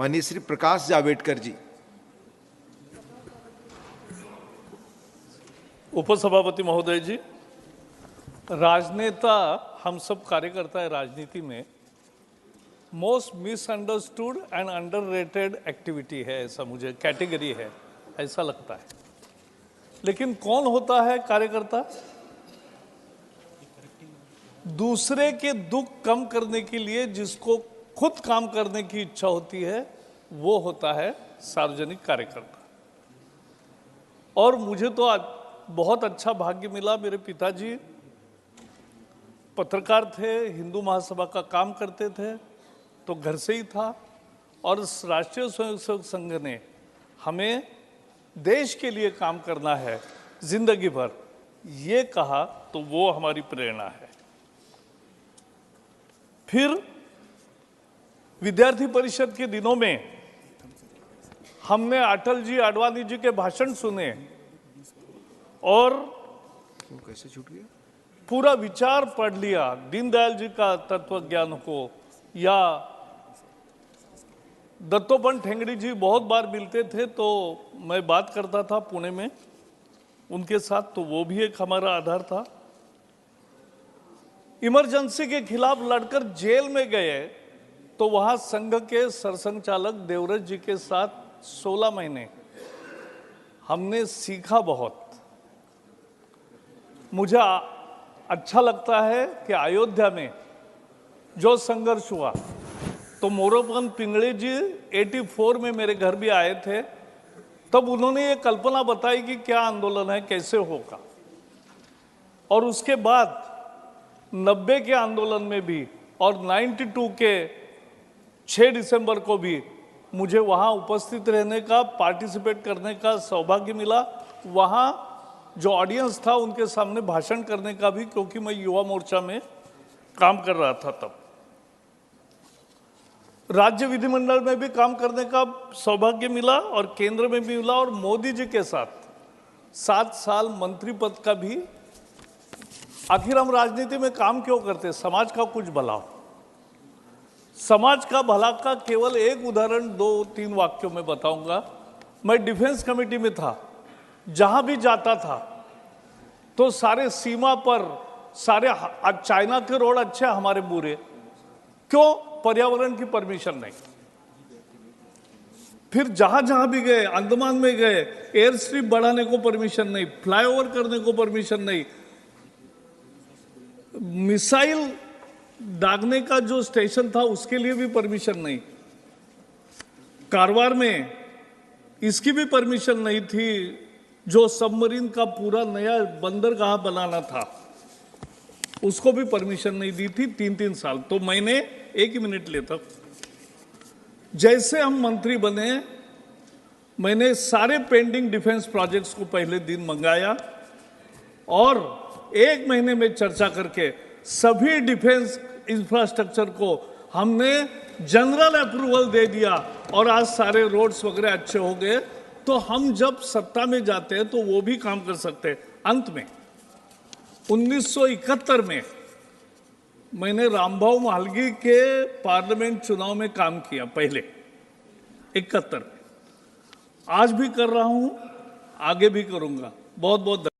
माननीय श्री प्रकाश जावड़ेकर जी। उपसभापति महोदय जी, राजनेता हम सब कार्यकर्ता है राजनीति में most misunderstood and underrated activity है, ऐसा मुझे कैटेगरी है ऐसा लगता है। लेकिन कौन होता है कार्यकर्ता? दूसरे के दुख कम करने के लिए जिसको खुद काम करने की इच्छा होती है वो होता है सार्वजनिक कार्यकर्ता। और मुझे तो आज बहुत अच्छा भाग्य मिला, मेरे पिताजी पत्रकार थे, हिंदू महासभा का काम करते थे, तो घर से ही था। और राष्ट्रीय स्वयंसेवक संघ ने हमें देश के लिए काम करना है जिंदगी भर ये कहा, तो वो हमारी प्रेरणा है। फिर विद्यार्थी परिषद के दिनों में हमने अटल जी, आडवाणी जी के भाषण सुने और कैसे छूट गया, पूरा विचार पढ़ लिया। दीनदयाल जी का तत्व ज्ञान को, या दत्तोपंत ठेंगड़ी जी बहुत बार मिलते थे तो मैं बात करता था पुणे में उनके साथ, तो वो भी एक हमारा आधार था। इमरजेंसी के खिलाफ लड़कर जेल में गए तो वहां संघ के सरसंघचालक देवव्रत जी के साथ 16 महीने हमने सीखा बहुत। मुझे अच्छा लगता है कि अयोध्या में जो संघर्ष हुआ, तो मोरोपंत पिंगले जी 84 में मेरे घर भी आए थे, तब उन्होंने ये कल्पना बताई कि क्या आंदोलन है, कैसे होगा। और उसके बाद 90 के आंदोलन में भी और 92 के 6 दिसंबर को भी मुझे वहाँ उपस्थित रहने का, पार्टिसिपेट करने का सौभाग्य मिला। वहाँ जो ऑडियंस था उनके सामने भाषण करने का भी, क्योंकि मैं युवा मोर्चा में काम कर रहा था तब। राज्य विधिमंडल में भी काम करने का सौभाग्य मिला और केंद्र में भी मिला, और मोदी जी के साथ 7 साल मंत्री पद का भी। आखिर हम राजनीति में काम क्यों करते? समाज का कुछ भला हो। समाज का भला का केवल एक उदाहरण 2-3 वाक्यों में बताऊंगा। मैं डिफेंस कमेटी में था, जहां भी जाता था तो सारे सीमा पर सारे चाइना के रोड अच्छे, हमारे बुरे क्यों? पर्यावरण की परमिशन नहीं। फिर जहां जहां भी गए, अंडमान में गए, एयर स्ट्रिप बढ़ाने को परमिशन नहीं, फ्लाईओवर करने को परमिशन नहीं, मिसाइल दागने का जो स्टेशन था उसके लिए भी परमिशन नहीं, कारवार में इसकी भी परमिशन नहीं थी। जो सबमरीन का पूरा नया बंदरगाह बनाना था उसको भी परमिशन नहीं दी थी 3-3 साल। तो मैंने 1 ही मिनट लेता, जैसे हम मंत्री बने मैंने सारे पेंडिंग डिफेंस प्रोजेक्ट्स को पहले दिन मंगाया और 1 महीने में चर्चा करके सभी डिफेंस इंफ्रास्ट्रक्चर को हमने जनरल अप्रूवल दे दिया और आज सारे रोड्स वगैरह अच्छे हो गए। तो हम जब सत्ता में जाते हैं तो वो भी काम कर सकते हैं। अंत में 1971 में मैंने रामभाऊ म्हालगी के पार्लियामेंट चुनाव में काम किया पहले, 71 में। आज भी कर रहा हूं, आगे भी करूंगा। बहुत बहुत